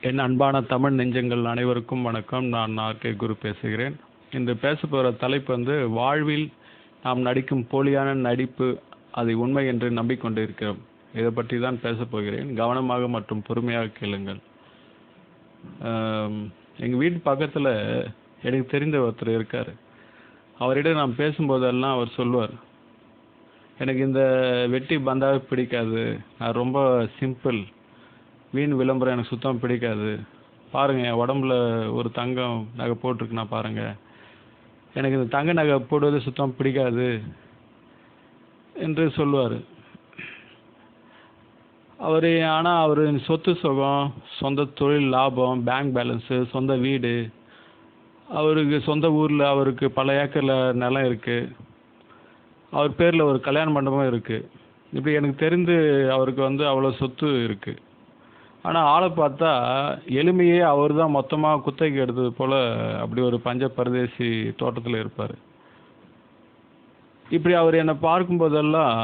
என் அன்பான தமிழ் நெஞ்சங்கள் அனைவருக்கும் வணக்கம். நான் ஆர்கே குரு பேசுகிறேன். இன்று பேச போகிற தலைப்பு வாழ்வில் நாம் நடிக்கும் போலியான நடிப்பு அதை உண்மை என்று நம்பிக்கொண்டிருக்கிறோம். இதை பற்றி தான் பேசப் போகிறேன். கவனமாக மற்றும் பொறுமையாக கேளுங்கள். எங்கள் வீட்டு பக்கத்தில் எனக்கு தெரிந்த ஒருத்தர் இருக்கார். அவரிடம் நான் பேசும்போதெல்லாம் அவர் சொல்லுவார், எனக்கு இந்த வெட்டி பந்தாவே பிடிக்காது, நான் ரொம்ப சிம்பிள், வீண் விளம்பரம் எனக்கு சுத்தமாக பிடிக்காது, பாருங்கள் என் உடம்புல ஒரு தங்கம் நகை போட்டிருக்குன்னா பாருங்கள், எனக்கு இந்த தங்க நகை போடுவது சுத்தமாக பிடிக்காது என்று சொல்லுவார். ஆனால் அவர் சொத்து சுகம், சொந்த தொழில் லாபம், பேங்க் பேலன்ஸு, சொந்த வீடு, அவருக்கு சொந்த ஊரில் அவருக்கு பல ஏக்கரில் நிலம் இருக்குது, அவர் பேரில் ஒரு கல்யாண மண்டபம் இருக்குது. இப்படி எனக்கு தெரிந்து அவருக்கு அவ்வளோ சொத்து இருக்குது. ஆனால் ஆளை பார்த்தா எளிமையே அவர் தான் மொத்தமாக குத்தகைக்கு எடுத்தது போல் அப்படி ஒரு பஞ்ச பரதேசி தோட்டத்தில் இருப்பார். இப்படி அவர் என்னை பார்க்கும்போதெல்லாம்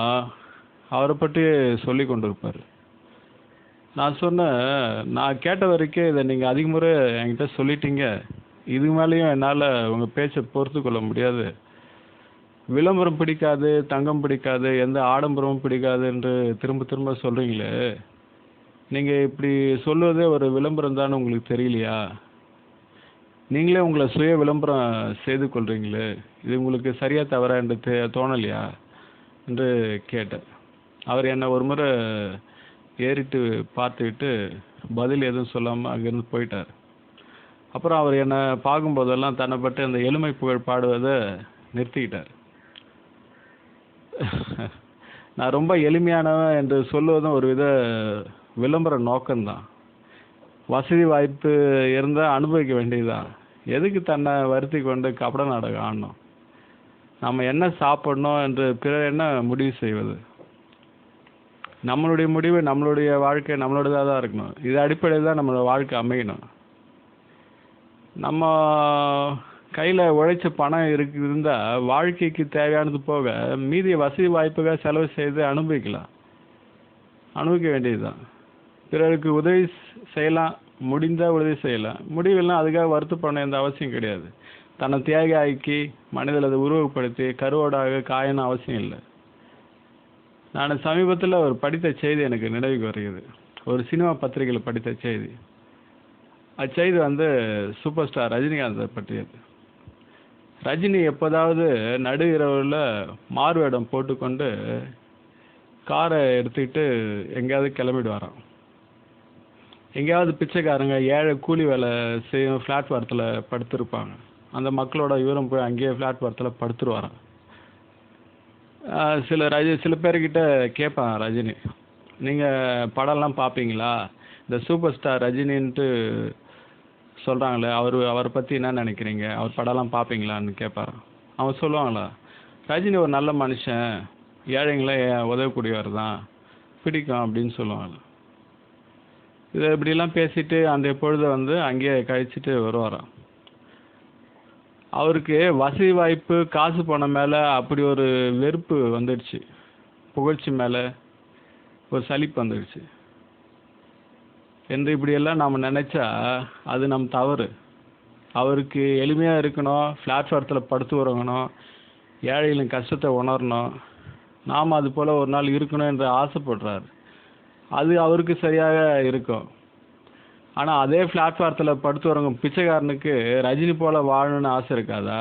அவரை பற்றி சொல்லி கொண்டு இருப்பார். நான் சொன்னேன், நான் கேட்ட வரைக்கும் இதை நீங்கள் அதிக முறை என்கிட்ட சொல்லிட்டீங்க, இதுக்கு மேலேயும் என்னால் உங்கள் பேச்சை பொறுத்து கொள்ள முடியாது. விளம்பரம் பிடிக்காது, தங்கம் பிடிக்காது, எந்த ஆடம்பரமும் பிடிக்காது என்று திரும்ப திரும்ப சொல்கிறீங்களே, நீங்கள் இப்படி சொல்லுவதே ஒரு விளம்பரம் தானே, உங்களுக்கு தெரியலையா? நீங்களே உங்களை சுய விளம்பரம் செய்து கொள்கிறீங்களே, இது உங்களுக்கு சரியாக தவறா என்று தோணலையா என்று கேட்டேன். அவர் என்னை ஒரு முறை ஏறிட்டு பார்த்துக்கிட்டு பதில் எதுவும் சொல்லாமல் அங்கேருந்து போயிட்டார். அப்புறம் அவர் என்னை பார்க்கும்போதெல்லாம் தன்னை பற்றி அந்த எளிமை புகழ் பாடுவதை நிறுத்திக்கிட்டார். நான் ரொம்ப எளிமையானவன் என்று சொல்லுவதும் ஒரு வித விளம்பர நோக்கம்தான். வசதி வாய்ப்பு இருந்தால் அனுபவிக்க வேண்டியதுதான். எதுக்கு தன்னை வருத்தி கொண்டு கபட நாடகம் ஆடணும்? நம்ம என்ன சாப்பிடணும் என்று பிறர் என்ன முடிவு செய்வது? நம்மளுடைய முடிவு, நம்மளுடைய வாழ்க்கை நம்மளோடதாக தான் இருக்கணும். இது அடிப்படையில் தான் நம்மளோட வாழ்க்கை அமையணும். நம்ம கையில் உழைச்ச பணம் இருந்தால் வாழ்க்கைக்கு தேவையானது போக மீதி வசதி வாய்ப்புகள் செலவு செய்து அனுபவிக்க வேண்டியது தான். பிறருக்கு உதவி செய்யலாம், முடிந்தால் உதவி செய்யலாம், முடிவில்லாம் அதுக்காக வருத்தப்பட எந்த அவசியம் கிடையாது. தன்னை தியாகி ஆக்கி மனிதர்கள் அதை உருவப்படுத்தி கருவோடாக காயணும் அவசியம் இல்லை. நான் சமீபத்தில் ஒரு படித்த செய்தி எனக்கு நினைவுக்கு வருகிறது. ஒரு சினிமா பத்திரிகையில் படித்த செய்தி. அச்செய்தி சூப்பர் ஸ்டார் ரஜினிகாந்தை பற்றியது. ரஜினி எப்போதாவது நடு இரவில் மாறுவேடம் போட்டுக்கொண்டு காரை எடுத்துக்கிட்டு எங்கேயாவது கிளம்பிடுவாராம். எங்கேயாவது பிச்சைக்காரங்க, ஏழை கூலி வேலை செய்யும் பிளாட்ஃபாரத்தில் படுத்திருப்பாங்க. அந்த மக்களோட இவரும் போய் அங்கேயே பிளாட்ஃபாரத்தில் படுத்துருவாராம். சில பேர்கிட்ட கேட்பான் ரஜினி, நீங்கள் படம்லாம் பார்ப்பீங்களா, இந்த சூப்பர் ஸ்டார் ரஜினின்ட்டு சொல்கிறாங்களே அவரை பற்றி என்ன நினைக்கிறீங்க, அவர் படம்லாம் பார்ப்பீங்களான்னு கேட்பாரான். அவன் சொல்லுவாங்களா, ரஜினி ஒரு நல்ல மனுஷன், ஏழைங்களே உதவக்கூடியவர் தான், பிடிக்கும் அப்படின்னு சொல்லுவாங்க. இதை இப்படிலாம் பேசிட்டு அந்த பொழுதை அங்கேயே கழிச்சிட்டு வருவாராம். அவருக்கு வசதி வாய்ப்பு, காசு பணம் மேலே அப்படி ஒரு வெறுப்பு வந்துடுச்சு, புகழ்ச்சி மேலே ஒரு சலிப்பு வந்துடுச்சு என்று இப்படியெல்லாம் நாம் நினச்சா அது நம் தவறு. அவருக்கு எளிமையாக இருக்கணும், பிளாட்ஃபாரத்தில் படுத்து உறங்கணும், ஏழைகளின் கஷ்டத்தை உணரணும், நாம் அது போல் ஒரு நாள் இருக்கணும் என்று ஆசைப்படுறார். அது அவருக்கு சரியாக இருக்கும். ஆனால் அதே பிளாட்ஃபாரத்தில் படுத்து வரவங்க பிச்சைக்காரனுக்கு ரஜினி போல் வாழணும்னு ஆசை இருக்காதா?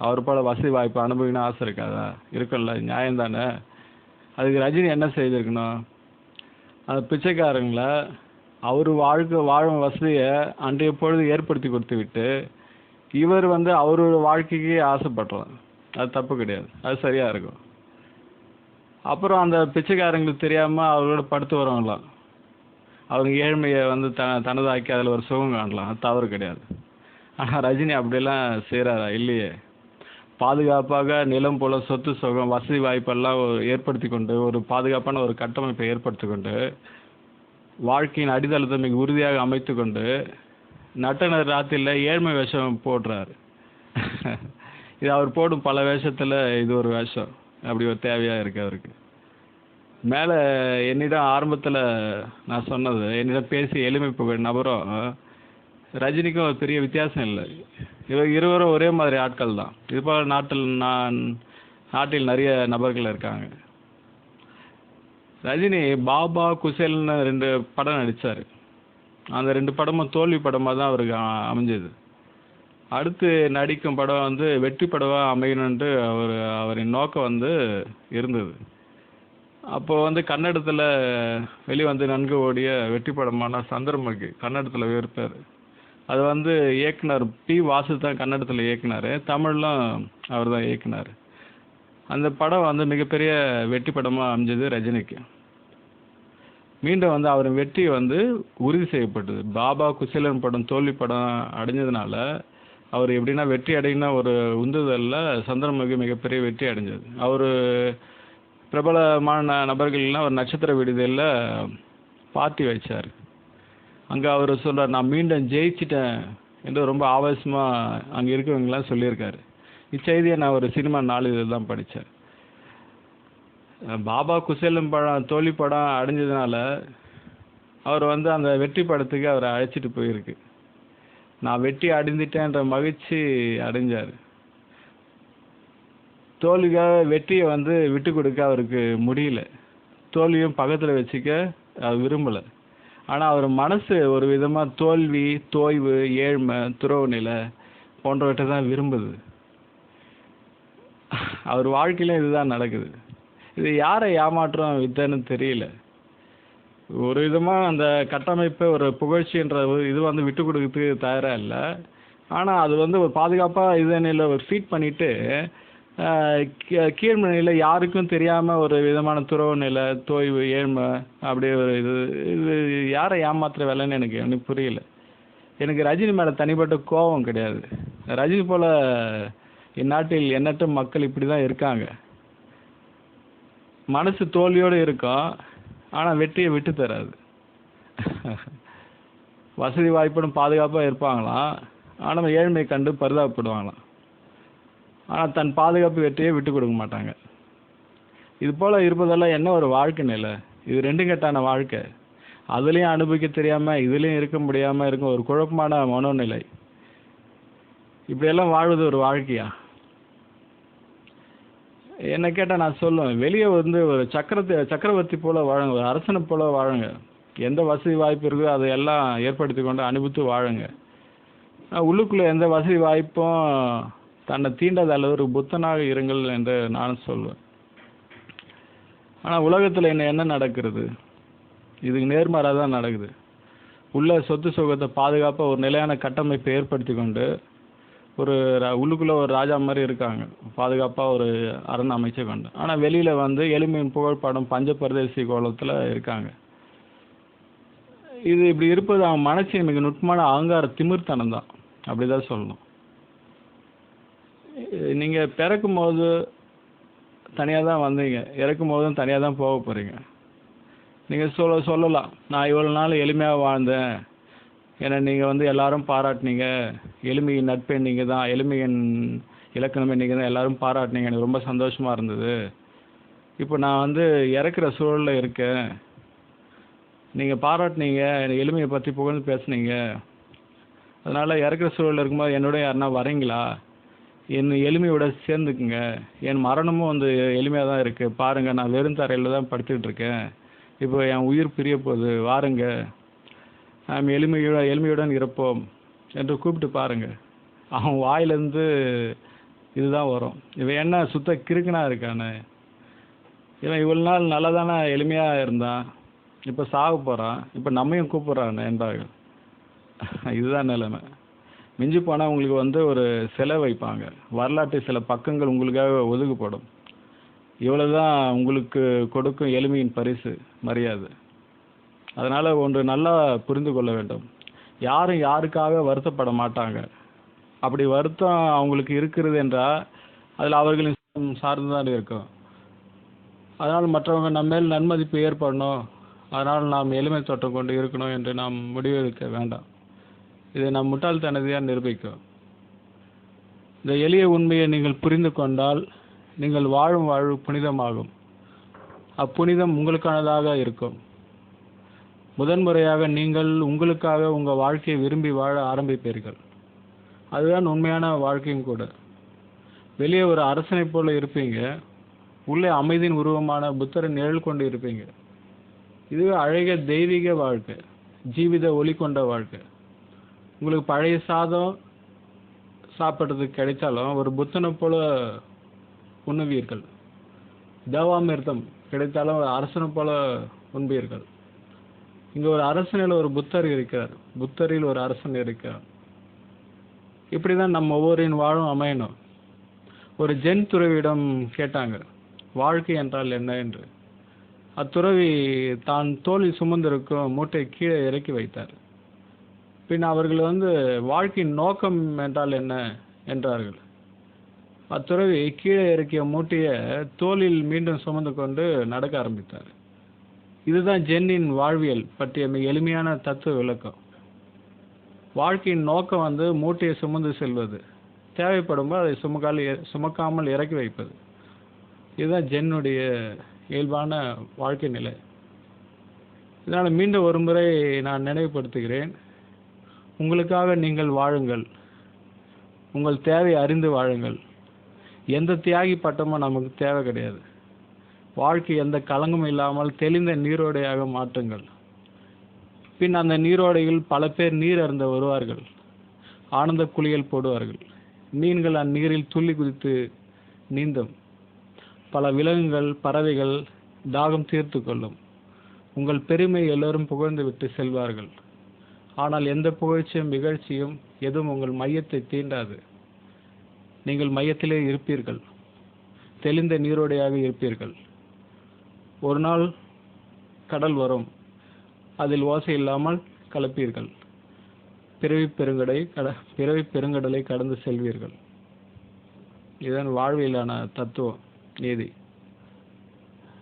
அவர் போல் வசதி வாய்ப்பு அனுபவிக்கணும்னு ஆசை இருக்காதா? இருக்கும்ல, நியாயம் தானே? அதுக்கு ரஜினி என்ன செய்திருக்கணும்? அந்த பிச்சைக்காரங்களை அவர் வாழும் வசதியை அன்றைய பொழுது ஏற்படுத்தி கொடுத்து விட்டு இவர் அவரோட வாழ்க்கைக்கு ஆசைப்படுறார். அது தப்பு கிடையாது, அது சரியாக இருக்கும். அப்புறம் அந்த பிச்சைக்காரங்களுக்கு தெரியாமல் அவரோட படுத்து வரவங்களாம் அவங்க ஏழ்மையை தனதாக்கி அதில் ஒரு சுகம் காணலாம், அது தவறு கிடையாது. ஆனால் ரஜினி அப்படியெல்லாம் செய்கிறாரா? இல்லையே. பாதுகாப்பாக நிலம் போல சொத்து சுகம் வசதி வாய்ப்பெல்லாம் ஏற்படுத்தி கொண்டு ஒரு பாதுகாப்பான ஒரு கட்டமைப்பை ஏற்படுத்தி கொண்டு வாழ்க்கையின் அடித்தளத்தை மிக உறுதியாக அமைத்து கொண்டு நட்டனர் ராத்திரியில் ஏழ்மை வேஷம் போடுறாரு. இது அவர் போடும் பல வேஷத்தில் இது ஒரு வேஷம். அப்படி ஒரு தேவையாக இருக்குது அவருக்கு. மேலே என்னிடம் ஆரம்பத்தில் நான் சொன்னது, என்னிடம் பேசி எளிமை புகழ் நபரும் ரஜினிக்கும் ஒரு பெரிய வித்தியாசம் இல்லை. இருவரும் ஒரே மாதிரி ஆட்கள் தான். இதுபோல் நாட்டில் நிறைய நபர்கள் இருக்காங்க. ரஜினி பாபா குசேல்னு 2 படம் நடித்தார். அந்த 2 படமும் தோல்வி படமாக தான் அவருக்கு அமைஞ்சது. அடுத்து நடிக்கும் படம் வந்து வெற்றி படமாக அமையணுன்ட்டு அவரின் நோக்கம் இருந்தது. அப்போ கன்னடத்தில் வெளிவந்து நன்கு ஓடிய வெற்றி படமான சந்திரமுகி கன்னடத்தில் இருப்பார். அது இயக்குனர் பி. வாசு தான் கன்னடத்தில் இயக்குனார். தமிழ்லாம் அவர் தான் இயக்குனார். அந்த படம் மிகப்பெரிய வெற்றி படமாக அமைஞ்சது ரஜினிக்கு. மீண்டும் அவர் வெற்றி உறுதி செய்யப்பட்டது. பாபா குசேலன் படம் தோல்வி படம் அடைஞ்சதுனால அவர் எப்படின்னா வெற்றி அடையின ஒரு உந்துதலில் சந்திரமுகி மிகப்பெரிய வெற்றி அடைஞ்சது. அவர் பிரபலமான நபர்கள்லாம் ஒரு நட்சத்திர விடுதியில் பார்ட்டி வச்சார். அங்கே அவர் சொல்கிறார், நான் மீண்டும் ஜெயிச்சிட்டேன் என்று ரொம்ப ஆவேசமாக அங்கே இருக்கவங்களாம் சொல்லியிருக்காரு. இச்செய்தியை நான் ஒரு சினிமா நாளிதழ் தான் படித்தேன். பாபா குசேலம் படம் தோல்வி படம் அடைஞ்சதுனால அவர் அந்த வெற்றி படத்துக்கு அவரை அழைச்சிட்டு போயிருக்கு. நான் வெற்றி அடைந்துட்டேன்ற மகிழ்ச்சி அடைஞ்சார். தோல்விக்காக வெற்றியை விட்டு கொடுக்க அவருக்கு முடியல. தோல்வியும் பக்கத்தில் வச்சுக்க அவர் விரும்பலை. ஆனால் அவர் மனசு ஒரு விதமாக தோல்வி, தோய்வு, ஏழ்மை, துறவு நிலை போன்றவற்றை தான் விரும்புது. அவர் வாழ்க்கையிலும் இதுதான் நடக்குது. இது யாரை ஏமாற்றம் வித்தன்னு தெரியல. ஒரு விதமாக அந்த கட்டமைப்பை ஒரு புகழ்ச்சின்ற இது விட்டு கொடுக்கறதுக்கு தயாராக இல்லை. ஆனால் அது ஒரு பாதுகாப்பாக இதனில் ஒரு ஃபீட் பண்ணிவிட்டு கீழ்நிலையில் யாருக்கும் தெரியாமல் ஒரு விதமான துறவு நிலை, தோய்வு, ஏழ்மை அப்படியே ஒரு இது யாரை ஏமாத்துற வேலைன்னு எனக்கு புரியல. எனக்கு ரஜினி மேலே தனிப்பட்ட கோபம் கிடையாது. ரஜினி போல் இந்நாட்டில் எண்ணற்ற மக்கள் இப்படி தான் இருக்காங்க. மனசு தோல்வியோடு இருக்கும், ஆனால் வெற்றியை விட்டு தராது. வசதி வாய்ப்புடன் பாதுகாப்பாக இருப்பாங்களாம், ஆனால் ஏழ்மையை கண்டு பரிதாபப்படுவாங்களாம். ஆனால் தன் பாதுகாப்பு வெற்றியை விட்டு கொடுக்க மாட்டாங்க. இது போல் இருப்பதெல்லாம் என்ன ஒரு வாழ்க்கை நிலை? இது 2 கட்டான வாழ்க்கை. அதுலேயும் அனுபவிக்க தெரியாமல் இதுலேயும் இருக்க முடியாமல் இருக்கும் ஒரு குழப்பமான மனோநிலை. இப்படியெல்லாம் வாழ்வது ஒரு வாழ்க்கையா? என்ன கேட்டால் நான் சொல்லுவேன், வெளியே ஒரு சக்கரவர்த்தி போல் வாழுங்க, ஒரு அரசனை போல் வாழுங்க. எந்த வசதி வாய்ப்பு இருக்கோ அதையெல்லாம் ஏற்படுத்தி கொண்டு அனுபவித்து வாழுங்க. உள்ளுக்குள்ளே எந்த வசதி வாய்ப்பும் தன்னை தீண்டாத அளவு ஒரு புத்தனாக இருங்கள் என்று நானும் சொல்வேன். ஆனால் உலகத்தில் என்ன நடக்கிறது? இதுக்கு நேர்மாறாக தான் நடக்குது. உள்ள சொத்து சுகத்தை பாதுகாப்பாக ஒரு நிலையான கட்டமைப்பை ஏற்படுத்தி கொண்டு உள்ளுக்குள்ளே ஒரு ராஜா மாதிரி இருக்காங்க, பாதுகாப்பாக ஒரு அரண் அமைச்சு கொண்டு. ஆனால் வெளியில் எளிமையின் புகழ்பாடும் பஞ்சபரதேசி கோலத்தில் இருக்காங்க. இது இப்படி இருப்பது அவன் மனசின் மிக நுட்பமான அகங்கார திமிர்த்தனம் தான், அப்படி தான் சொல்லணும். நீங்கள் பிறக்கும் போது தனியாக தான் வந்தீங்க, இறக்கும் போதும் தனியாக தான் போக போகிறீங்க. நீங்கள் சொல்லலாம், நான் இவ்வளோ நாள் எளிமையாக வாழ்ந்தேன், ஏன்னா நீங்கள் எல்லாரும் பாராட்டினீங்க, எளிமையின் நட்பே நீங்கள் தான், எளிமையின் இலக்கணமே நீங்கள் தான், எல்லாரும் பாராட்டினீங்க, எனக்கு ரொம்ப சந்தோஷமாக இருந்தது. இப்போ நான் இறக்குற சூழலில் இருக்கேன், நீங்கள் பாராட்டினீங்க, எனக்கு எளிமையை பற்றி புகழ்ந்து பேசுனீங்க, அதனால் இறக்குற சூழலில் இருக்கும்போது என்னோட யாருன்னா வரீங்களா? என் எளிமையோட சேர்ந்துக்குங்க. என் மரணமும் எளிமையாக தான் இருக்குது, பாருங்கள், நான் வெறும் தரையில் தான் படுத்துக்கிட்டு இருக்கேன், இப்போ என் உயிர் பிரிய போகுது, வாருங்க, நாம் எளிமையுடன் இருப்போம் என்று கூப்பிட்டு பாருங்கள். அவன் வாயிலேருந்து இதுதான் வரும். இவன் என்ன சுத்த கிறுக்குனா இருக்கானே, இவன் இவ்வளோ நாள் நல்லா தானே எளிமையாக இருந்தான், இப்போ சாக போகிறான், இப்போ நம்மையும் கூப்பிட்றான் என்பார்கள். இதுதான் நிலைமை. மிஞ்சி போனால் உங்களுக்கு ஒரு சிலை வைப்பாங்க, வரலாற்று சில பக்கங்கள் உங்களுக்காக ஒதுக்கப்படும். இவ்வளோ தான் உங்களுக்கு கொடுக்கும் எளிமையின் பரிசு, மரியாதை. அதனால் ஒன்று நல்லா புரிந்து கொள்ள வேண்டும், யாரும் யாருக்காக வருத்தப்பட மாட்டாங்க. அப்படி வருத்தம் அவங்களுக்கு இருக்கிறது என்றால் அதில் அவர்களின் சார்ந்து தான் இருக்கும். அதனால் மற்றவங்க நம்ம மேல் நன்மதிப்பு ஏற்படணும், அதனால் நாம் எளிமை தோற்றம் கொண்டு இருக்கணும் என்று நாம் முடிவெடுக்க வேண்டாம். இதை நாம் முட்டாள்தனத்தையாக நிரூபிக்கும். இந்த எளிய உண்மையை நீங்கள் புரிந்து கொண்டால் நீங்கள் வாழும் வாழ்வு புனிதமாகும். அப்புனிதம் உங்களுக்கானதாக இருக்கும். முதன்முறையாக நீங்கள் உங்களுக்காக உங்கள் வாழ்க்கையை விரும்பி வாழ ஆரம்பிப்பீர்கள். அதுதான் உண்மையான வாழ்க்கையும் கூட. வெளியே ஒரு அரசனை போல இருப்பீங்க, உள்ளே அமைதியின் உருவமான புத்தரின் நிழல் கொண்டு இருப்பீங்க. இதுவே அழகிய தெய்வீக வாழ்க்கை, ஜீவித ஒளி கொண்ட வாழ்க்கை. உங்களுக்கு பழைய சாதம் சாப்பிட்றதுக்கு கிடைத்தாலும் ஒரு புத்தனை போல உண்ணுவீர்கள். தேவாமிர்தம் கிடைத்தாலும் ஒரு அரசனை போல உண்பீர்கள். இங்கே ஒரு அரசனில் ஒரு புத்தர் இருக்கிறார், புத்தரில் ஒரு அரசன் இருக்கிறார். இப்படி தான் நம்ம ஒவ்வொருவரின் வாழும் அமையணும். ஒரு ஜென் துறவியிடம் கேட்டாங்க, வாழ்க்கை என்றால் என்ன என்று. அத்துறவி தான் தோளில் சுமந்திருக்கும் மூட்டை கீழே இறக்கி வைத்தார். பின் அவர்கள் வாழ்க்கையின் நோக்கம் என்றால் என்ன என்றார்கள். அத்துறவி கீழே இறக்கிய மூட்டையை தோளில் மீண்டும் சுமந்து கொண்டு நடக்க ஆரம்பித்தார். இதுதான் ஜென்னின் வாழ்வியல் பற்றிய மிக எளிமையான தத்துவ விளக்கம். வாழ்க்கையின் நோக்கம் மூட்டையை சுமந்து செல்வது, தேவைப்படும்போது அதை சுமக்காமல் இறக்கி வைப்பது. இதுதான் ஜென்னுடைய இயல்பான வாழ்க்கை நிலை. இதனால் மீண்டும் ஒரு முறை நான் நினைவுபடுத்துகிறேன், உங்களுக்காக நீங்கள் வாழுங்கள், உங்கள் தேவை அறிந்து வாழுங்கள். எந்த தியாகி பட்டமும் நமக்கு தேவை கிடையாது. வாழ்க்கை எந்த களங்கமும் இல்லாமல் தெளிந்த நீரோடையாக மாற்றுங்கள். பின் அந்த நீரோடையில் பல பேர் நீர் அருந்த வருவார்கள், ஆனந்த குளியல் போடுவார்கள். மீன்கள் அந்நீரில் துள்ளி குதித்து நீந்தும். பல விலங்குகள், பறவைகள் தாகம் தீர்த்து கொள்ளும். உங்கள் பெருமை எல்லோரும் புகழ்ந்து விட்டு செல்வார்கள். ஆனால் எந்த புகழ்ச்சியும் இகழ்ச்சியும் எதுவும் உங்கள் மையத்தை தீண்டாது. நீங்கள் மையத்திலே இருப்பீர்கள், தெளிந்த நீரோடையாக இருப்பீர்கள். ஒரு நாள் கடல் வரும், அதில் ஓசை இல்லாமல் கலப்பீர்கள். பிறவி பெருங்கடலை கடந்து செல்வீர்கள். இதன் வாழ்வியலான தத்துவம், நீதி.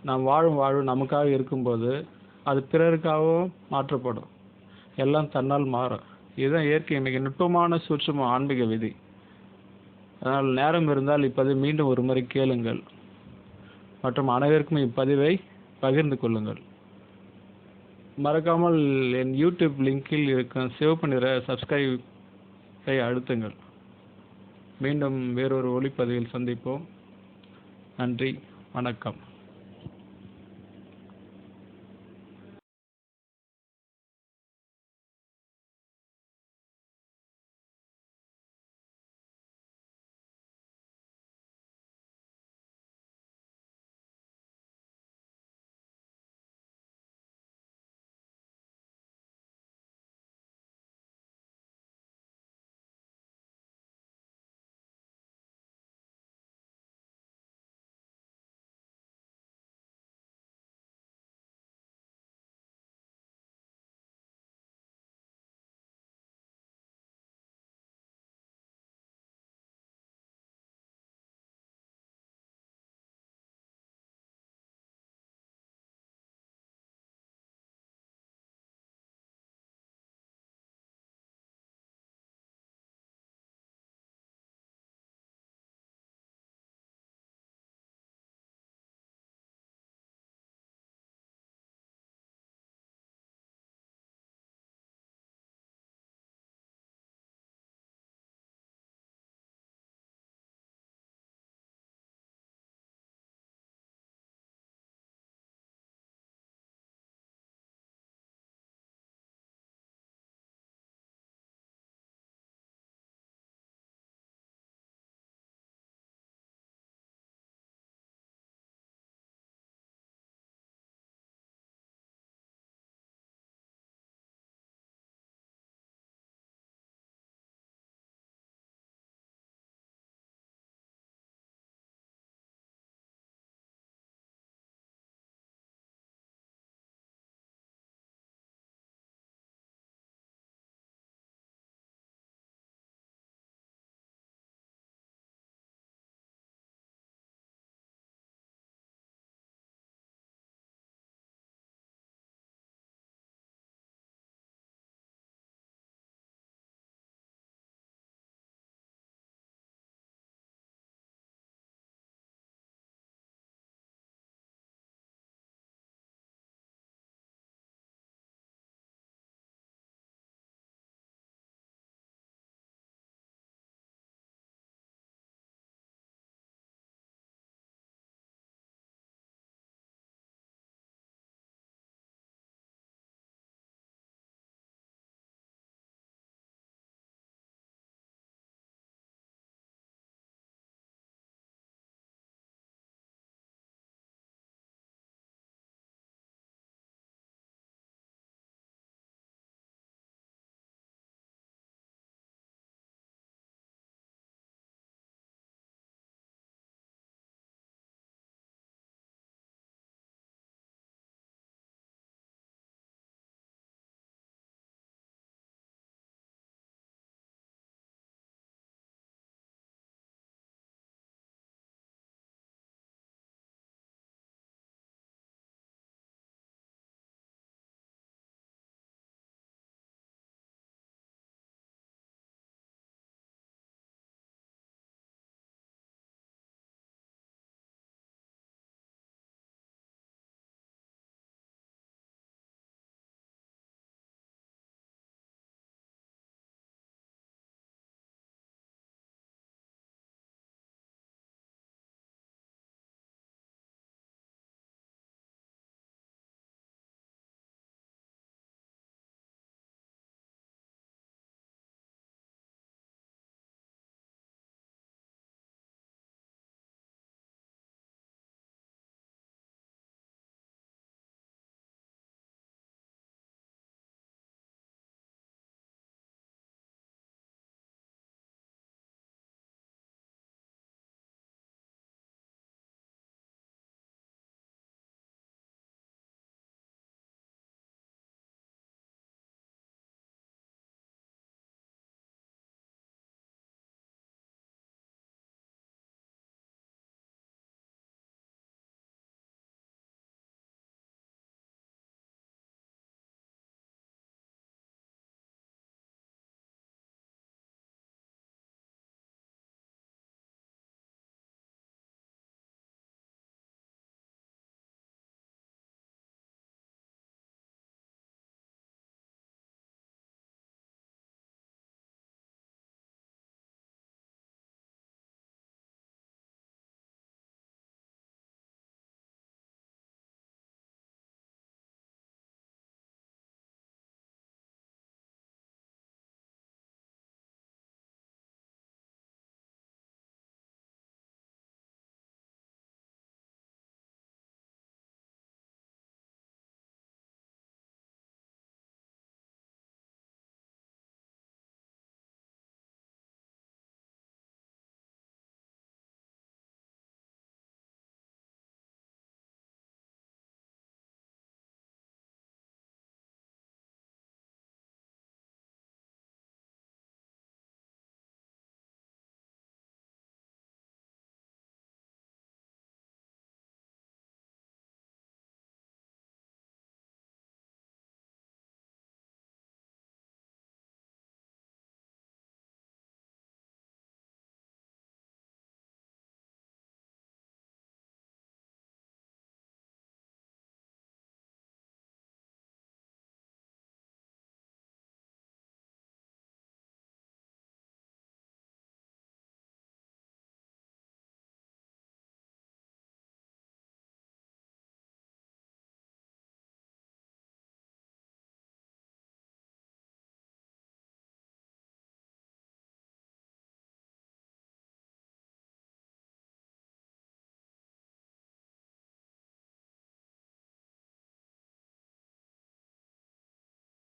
நாம் வாழும் வாழ்வு நமக்காக இருக்கும்போது அது பிறருக்காகவும் மாற்றப்படும். எல்லாம் தன்னால் மாறும். இதுதான் இயற்கை மிக நுட்பமான சூட்சும ஆன்மீக விதி. அதனால் நேரம் இருந்தால் இப்பதிவை மீண்டும் ஒரு முறை கேளுங்கள் மற்றும் அனைவருக்கும் இப்பதிவை பகிர்ந்து கொள்ளுங்கள். மறக்காமல் என் யூடியூப் லிங்கில் இருக்கும் சிவப்பு நிற சப்ஸ்கிரைபை அழுத்துங்கள். மீண்டும் வேறொரு ஒளிப்பதிவில் சந்திப்போம். நன்றி, வணக்கம்.